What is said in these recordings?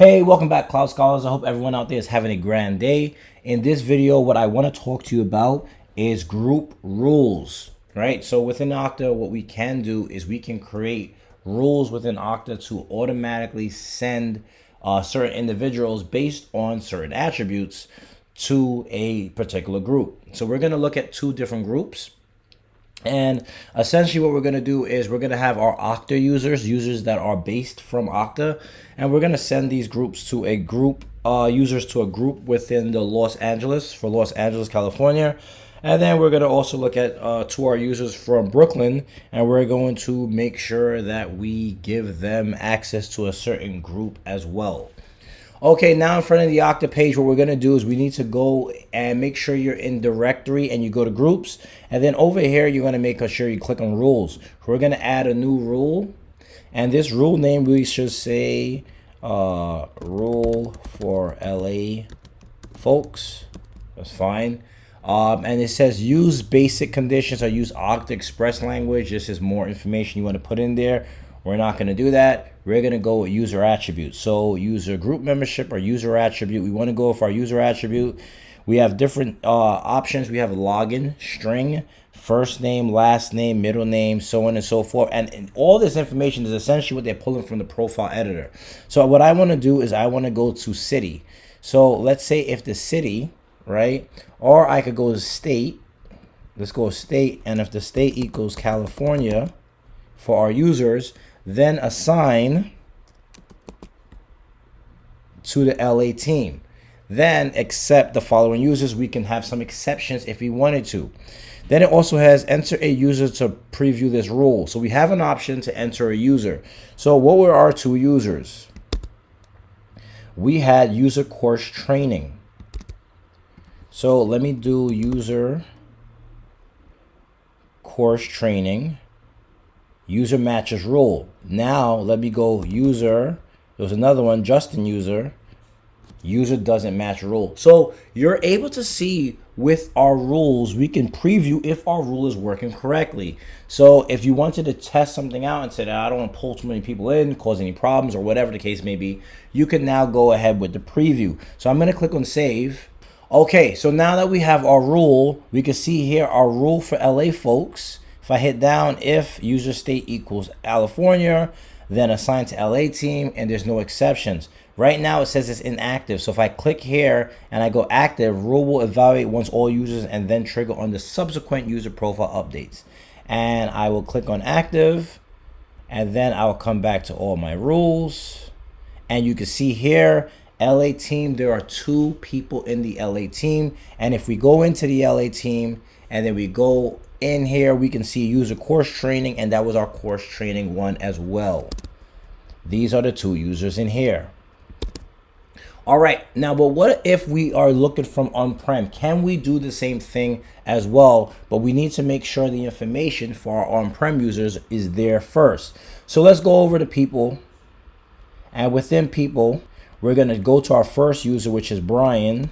Hey, welcome back, Cloud Scholars. I hope everyone out there is having a grand day. In this video, what I want to talk to you about is group rules, right? So within Okta, what we can do is we can create rules within Okta to automatically send certain individuals based on certain attributes to a particular group. So we're going to look at two different groups. And essentially what we're going to do is we're going to have our Okta users that are based from Okta, and we're going to send these groups to a group, users to a group within the Los Angeles, California. And then we're going to also look at to our users from Brooklyn, and we're going to make sure that we give them access to a certain group as well. Okay, now in front of the Okta page, what we're going to do is we need to go and make sure you're in directory and you go to groups. And then over here, you're going to make sure you click on rules. We're going to add a new rule. And this rule name, we should say rule for LA folks. That's fine. And it says use basic conditions or use Okta Express language. This is more information you want to put in there. We're not going to do that. We're going to go with user attribute. So user group membership or user attribute. We want to go for our user attribute. We have different options. We have login, string, first name, last name, middle name, so on and so forth. And all this information is essentially what they're pulling from the profile editor. So what I want to do is I want to go to city. So let's say if the city, right, or I could go to state. Let's go state. And if the state equals California for our users, then assign to the LA team. Then accept the following users. We can have some exceptions if we wanted to. Then it also has enter a user to preview this rule. So we have an option to enter a user. So what were our two users? We had user course training. So let me do user course training. User matches rule. Now let me go user. There was another one, Justin user. User doesn't match rule. So you're able to see with our rules, we can preview if our rule is working correctly. So if you wanted to test something out and said, I don't want to pull too many people in, cause any problems or whatever the case may be, you can now go ahead with the preview. So I'm going to click on save. Okay, so now that we have our rule, we can see here our rule for LA folks. If I hit down, if user state equals California, then assign to LA team, and there's no exceptions. Right now it says it's inactive. So if I click here and I go active, rule will evaluate once all users and then trigger on the subsequent user profile updates. And I will click on active, and then I will come back to all my rules. And you can see here, LA team, there are two people in the LA team. And if we go into the LA team and then we go in here, we can see user course training, and that was our course training one as well. These are the two users in here. All right, now, but what if we are looking from on-prem? Can we do the same thing as well? But we need to make sure the information for our on-prem users is there first. So let's go over to people, and within people, we're going to go to our first user, which is Brian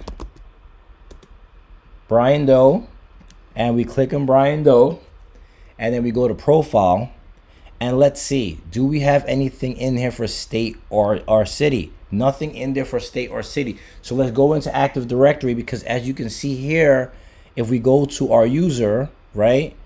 Doe. And we click on Brian Doe, and then we go to profile, and let's see, do we have anything in here for state or city? Nothing in there for state or city. So let's go into Active Directory, because as you can see here, if we go to our user, right,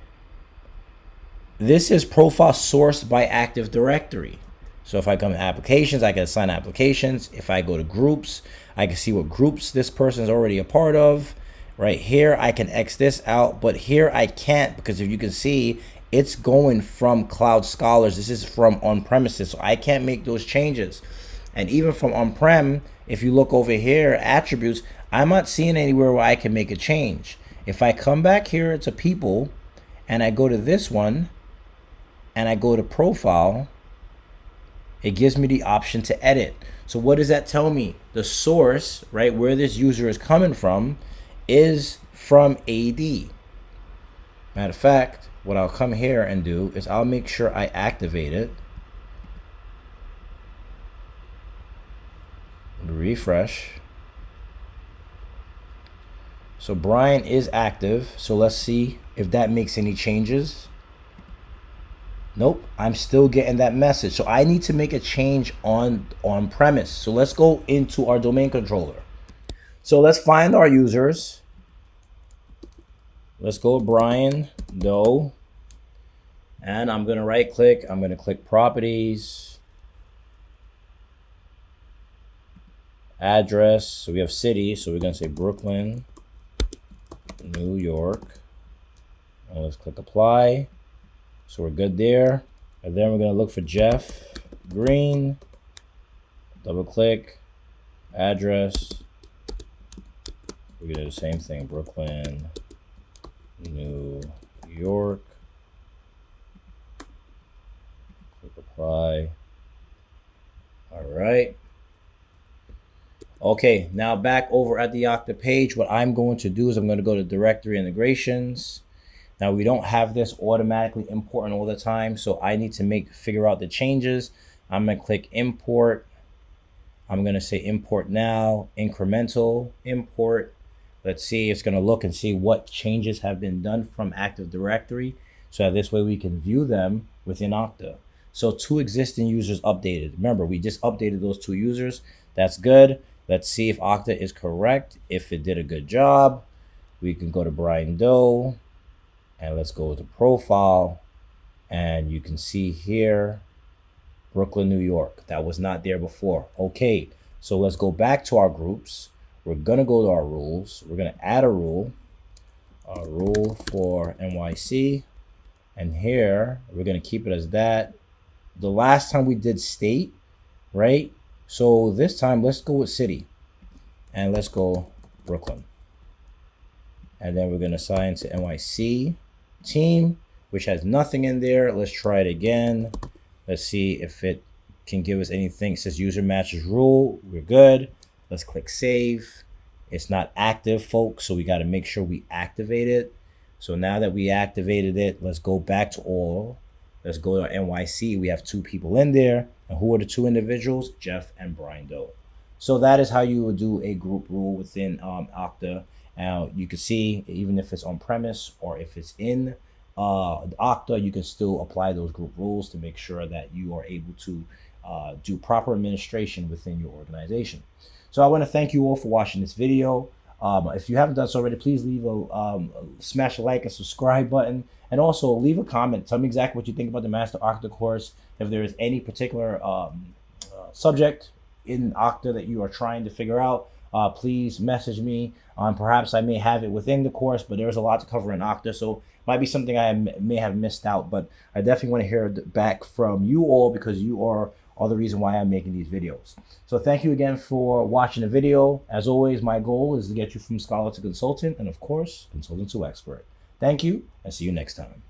this is profile sourced by Active Directory. So if I come to applications, I can assign applications. If I go to groups, I can see what groups this person is already a part of. Right here, I can X this out, but here I can't, because if you can see, it's going from Cloud Scholars. This is from on-premises, so I can't make those changes. And even from on-prem, if you look over here, attributes, I'm not seeing anywhere where I can make a change. If I come back here to people, and I go to this one, and I go to profile, it gives me the option to edit. So what does that tell me? The source, right, where this user is coming from, is from AD. Matter of fact, what I'll come here and do is I'll make sure I activate it. Refresh. So Brian is active. So let's see if that makes any changes. Nope, I'm still getting that message. So I need to make a change on premise. So let's go into our domain controller. So let's find our users. Let's go Brian Doe. And I'm going to right click. I'm going to click properties, address. So we have city. So we're going to say Brooklyn, New York. And let's click apply. So we're good there. And then we're going to look for Jeff Green. Double click, address. We're going to do the same thing. Brooklyn, New York. Click apply. All right. Okay, now back over at the Okta page, what I'm going to do is I'm going to go to directory integrations. Now we don't have this automatically importing all the time, so I need to figure out the changes. I'm going to click import. I'm going to say import now, incremental import. Let's see, it's going to look and see what changes have been done from Active Directory. So that this way we can view them within Okta. So 2 existing users updated. Remember, we just updated those 2 users. That's good. Let's see if Okta is correct. If it did a good job, we can go to Brian Doe and let's go to profile. And you can see here, Brooklyn, New York. That was not there before. Okay, so let's go back to our groups. We're going to go to our rules. We're going to add a rule for NYC. And here, we're going to keep it as that. The last time we did state, right? So this time, let's go with city. And let's go Brooklyn. And then we're going to assign to NYC team, which has nothing in there. Let's try it again. Let's see if it can give us anything. It says user matches rule. We're good. Let's click save. It's not active, folks, so we got to make sure we activate it. So now that we activated it, let's go back to all. Let's go to NYC. We have 2 people in there. And who are the 2 individuals? Jeff and Brian Doe. So that is how you would do a group rule within Okta. Now you can see, even if it's on premise or if it's in Okta, you can still apply those group rules to make sure that you are able to do proper administration within your organization. So I want to thank you all for watching this video. If you haven't done so already, please leave smash a like and subscribe button, and also leave a comment. Tell me exactly what you think about the Master Okta course. If there is any particular subject in Okta that you are trying to figure out, please message me. Perhaps I may have it within the course, but there's a lot to cover in Okta, so might be something I may have missed out. But I definitely want to hear back from you all, because you are the reason why I'm making these videos. So thank you again for watching the video. As always, my goal is to get you from scholar to consultant, and of course, consultant to expert. Thank you, and see you next time.